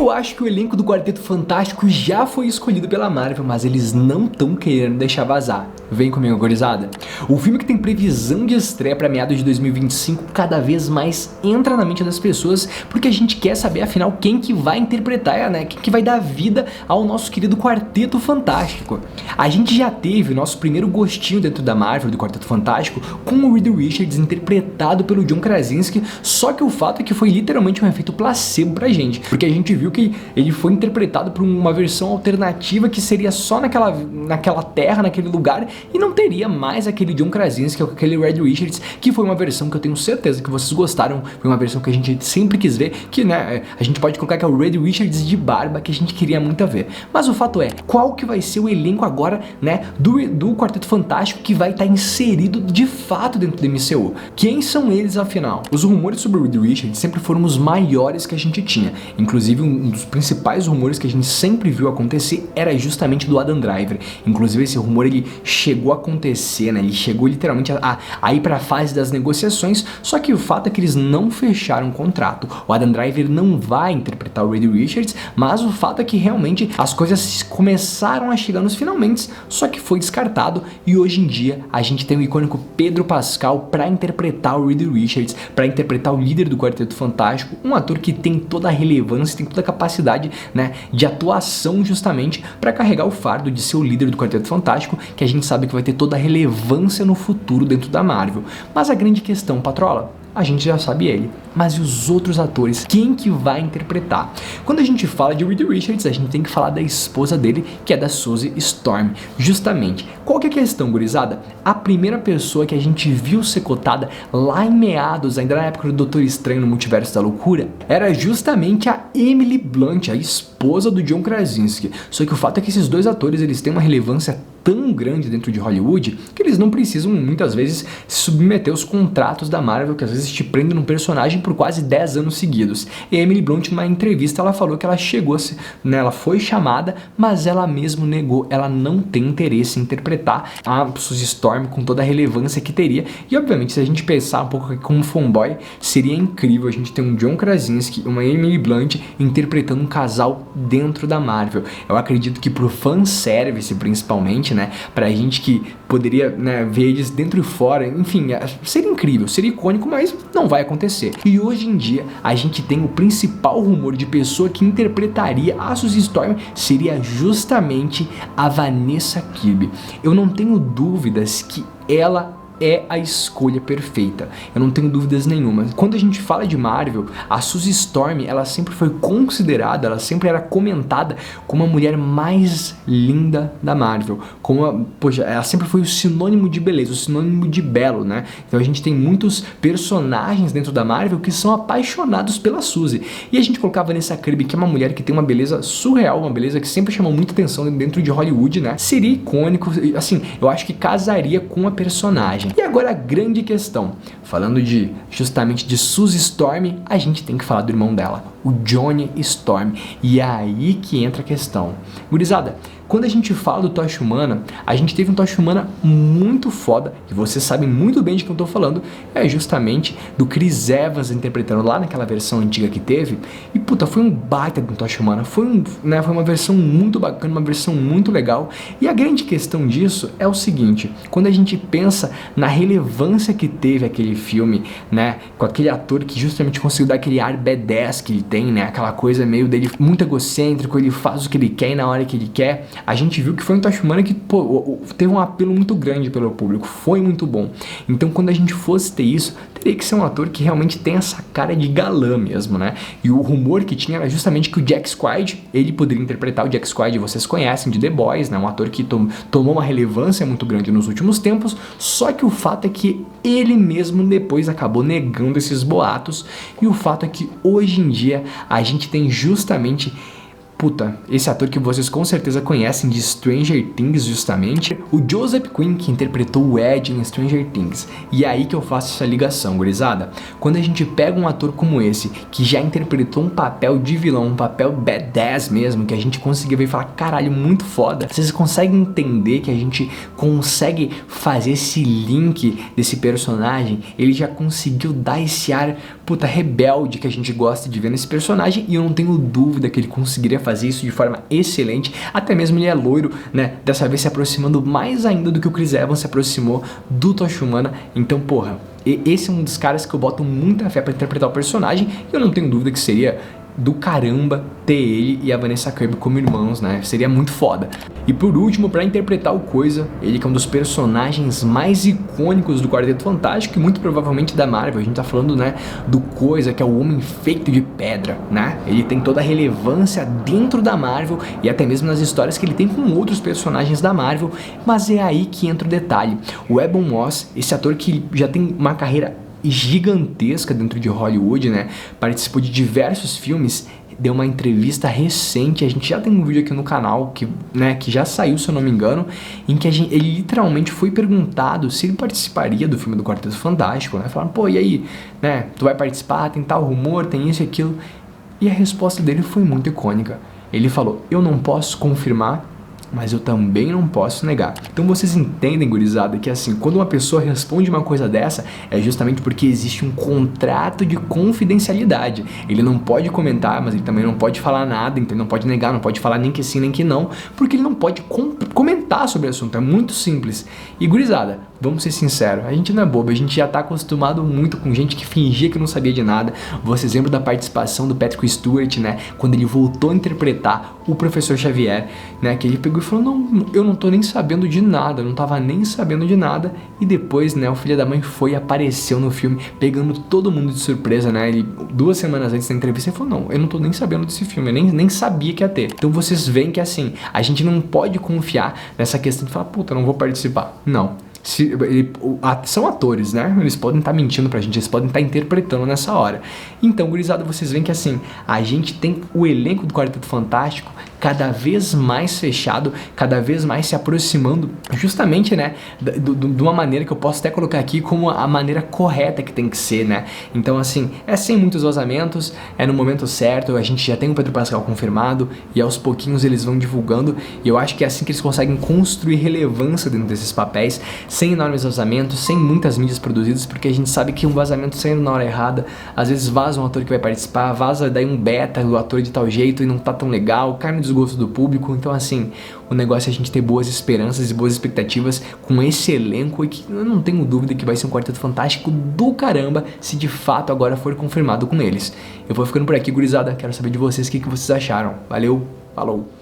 Eu acho que o elenco do Quarteto Fantástico já foi escolhido pela Marvel, mas eles não estão querendo deixar vazar. Vem comigo, gurizada. O filme que tem previsão de estreia para meados de 2025 cada vez mais entra na mente das pessoas, porque a gente quer saber, afinal, quem que vai interpretar, né? Quem que vai dar vida ao nosso querido Quarteto Fantástico. A gente já teve o nosso primeiro gostinho dentro da Marvel do Quarteto Fantástico com o Reed Richards interpretado pelo John Krasinski, só que o fato é que foi literalmente um efeito placebo pra gente, porque a gente viu que ele foi interpretado por uma versão alternativa que seria só naquela terra, naquele lugar, e não teria mais aquele John Krasinski, aquele Reed Richards, que foi uma versão que eu tenho certeza que vocês gostaram, foi uma versão que a gente sempre quis ver, que, né, a gente pode colocar que é o Reed Richards de barba, que a gente queria muito ver. Mas o fato é, qual que vai ser o elenco agora, né, do Quarteto Fantástico que vai estar inserido de fato dentro do MCU? Quem são eles, afinal? Os rumores sobre o Reed Richards sempre foram os maiores que a gente tinha, inclusive um dos principais rumores que a gente sempre viu acontecer era justamente do Adam Driver. Inclusive esse rumor ele chegou a acontecer, né? Ele chegou literalmente a ir para a fase das negociações, só que o fato é que eles não fecharam o contrato. O Adam Driver não vai interpretar o Reed Richards, mas o fato é que realmente as coisas começaram a chegar nos finalmente, só que foi descartado e hoje em dia a gente tem o icônico Pedro Pascal para interpretar o Reed Richards, para interpretar o líder do Quarteto Fantástico, um ator que tem toda a relevância, tem toda a capacidade, né, de atuação justamente para carregar o fardo de ser o líder do Quarteto Fantástico, que a gente sabe que vai ter toda a relevância no futuro dentro da Marvel. Mas a grande questão, Patrola, a gente já sabe ele, mas e os outros atores? Quem que vai interpretar? Quando a gente fala de Reed Richards, a gente tem que falar da esposa dele, que é da Suzy Storm, justamente. Qual que é a questão, gurizada? A primeira pessoa que a gente viu ser cotada lá em meados, ainda na época do Doutor Estranho no Multiverso da Loucura, era justamente a Emily Blunt, a esposa do John Krasinski. Só que o fato é que esses dois atores, eles têm uma relevância tão grande dentro de Hollywood que eles não precisam muitas vezes se submeter aos contratos da Marvel, que às vezes te prendem num personagem por quase 10 anos seguidos. E a Emily Blunt, numa entrevista, ela falou que ela chegou, né, ela foi chamada, mas ela mesmo negou, ela não tem interesse em interpretar a Suzy Storm com toda a relevância que teria. E obviamente, se a gente pensar um pouco como fanboy, seria incrível a gente ter um John Krasinski e uma Emily Blunt interpretando um casal dentro da Marvel. Eu acredito que pro fanservice, principalmente, né, pra gente que poderia, né, ver eles dentro e fora, enfim, seria incrível, seria icônico, mas não vai acontecer. E hoje em dia a gente tem o principal rumor de pessoa que interpretaria a Suzy Storm seria justamente a Vanessa Kirby. Eu não tenho dúvidas que ela é a escolha perfeita, eu não tenho dúvidas nenhuma. Quando a gente fala de Marvel, a Suzy Storm, ela sempre foi considerada, ela sempre era comentada como a mulher mais linda da Marvel, poxa, ela sempre foi o sinônimo de beleza, o sinônimo de belo, né? Então a gente tem muitos personagens dentro da Marvel que são apaixonados pela Suzy, e a gente colocava Vanessa Kirby, que é uma mulher que tem uma beleza surreal, uma beleza que sempre chamou muita atenção dentro de Hollywood, né? Seria icônico, assim, eu acho que casaria com a personagem. E agora a grande questão, falando justamente de Suzy Storm, a gente tem que falar do irmão dela, o Johnny Storm, e é aí que entra a questão. Gurizada, quando a gente fala do Tocha Humana, a gente teve um Tocha Humana muito foda, e vocês sabem muito bem de quem eu tô falando, é justamente do Chris Evans interpretando lá naquela versão antiga que teve, e puta, foi um baita do Tocha Humana, foi uma versão muito bacana, uma versão muito legal, e a grande questão disso é o seguinte, quando a gente pensa na relevância que teve aquele filme, né, com aquele ator que justamente conseguiu dar aquele ar badass que ele tem, né, aquela coisa meio dele muito egocêntrico, ele faz o que ele quer e na hora que ele quer, a gente viu que foi um Tocha Humana que, pô, teve um apelo muito grande pelo público, foi muito bom. Então quando a gente fosse ter isso, teria que ser um ator que realmente tem essa cara de galã mesmo, né? E o rumor que tinha era justamente que o Jack Quaid, ele poderia interpretar o Jack Quaid, vocês conhecem, de The Boys, né? Um ator que tomou uma relevância muito grande nos últimos tempos, só que o fato é que ele mesmo depois acabou negando esses boatos, e o fato é que hoje em dia a gente tem justamente Puta, esse ator que vocês com certeza conhecem de Stranger Things, justamente, o Joseph Quinn, que interpretou o Ed em Stranger Things. E é aí que eu faço essa ligação, gurizada. Quando a gente pega um ator como esse, que já interpretou um papel de vilão, um papel badass mesmo, que a gente conseguiu ver e falar, caralho, muito foda, vocês conseguem entender que a gente consegue fazer esse link desse personagem? Ele já conseguiu dar esse ar, puta, rebelde que a gente gosta de ver nesse personagem, e eu não tenho dúvida que ele conseguiria fazer isso de forma excelente. Até mesmo ele é loiro, né? Dessa vez se aproximando mais ainda do que o Chris Evans se aproximou do Tocha Humana. Então, porra, esse é um dos caras que eu boto muita fé pra interpretar o personagem, e eu não tenho dúvida que seria do caramba ter ele e a Vanessa Kirby como irmãos, né? Seria muito foda. E por último, pra interpretar o Coisa, ele que é um dos personagens mais icônicos do Quarteto Fantástico e muito provavelmente da Marvel. A gente tá falando, né, do Coisa, que é o homem feito de pedra, né? Ele tem toda a relevância dentro da Marvel e até mesmo nas histórias que ele tem com outros personagens da Marvel, mas é aí que entra o detalhe. O Ebon Moss, esse ator que já tem uma carreira gigantesca dentro de Hollywood, né? Participou de diversos filmes, deu uma entrevista recente, a gente já tem um vídeo aqui no canal que, né, que já saiu, se eu não me engano, em que ele literalmente foi perguntado se ele participaria do filme do Quarteto Fantástico, né? Falaram, pô, e aí, né? Tu vai participar? Tem tal rumor, tem isso e aquilo. E a resposta dele foi muito icônica. Ele falou, eu não posso confirmar, mas eu também não posso negar. Então vocês entendem, gurizada, que assim, quando uma pessoa responde uma coisa dessa, é justamente porque existe um contrato de confidencialidade. Ele não pode comentar, mas ele também não pode falar nada, então ele não pode negar, não pode falar nem que sim, nem que não, porque ele não pode comentar sobre o assunto, é muito simples. E gurizada, vamos ser sinceros, a gente não é bobo, a gente já tá acostumado muito com gente que fingia que não sabia de nada. Vocês lembram da participação do Patrick Stewart, né, quando ele voltou a interpretar o Professor Xavier, né, que ele pegou e falou, não, eu não tô nem sabendo de nada, eu não tava nem sabendo de nada, e depois, né, o filho da mãe foi e apareceu no filme, pegando todo mundo de surpresa, né, ele, 2 semanas antes da entrevista, ele falou, não, eu não tô nem sabendo desse filme, eu nem sabia que ia ter. Então vocês veem que assim, a gente não pode confiar nessa questão de falar, puta, eu não vou participar, não. São atores, né? Eles podem estar mentindo pra gente, eles podem estar interpretando nessa hora. Então, gurizada, vocês veem que assim, a gente tem o elenco do Quarteto Fantástico cada vez mais fechado, cada vez mais se aproximando, justamente, né, de uma maneira que eu posso até colocar aqui como a maneira correta que tem que ser, né? Então, assim, é sem muitos vazamentos, é no momento certo, a gente já tem o Pedro Pascal confirmado e aos pouquinhos eles vão divulgando, e eu acho que é assim que eles conseguem construir relevância dentro desses papéis, sem enormes vazamentos, sem muitas mídias produzidas, porque a gente sabe que um vazamento saindo na hora errada, às vezes vaza um ator que vai participar, vaza daí um beta do ator de tal jeito e não tá tão legal, cai no desgosto do público. Então assim, o negócio é a gente ter boas esperanças e boas expectativas com esse elenco, e que eu não tenho dúvida que vai ser um Quarteto Fantástico do caramba se de fato agora for confirmado com eles. Eu vou ficando por aqui, gurizada, quero saber de vocês o que vocês acharam. Valeu, falou!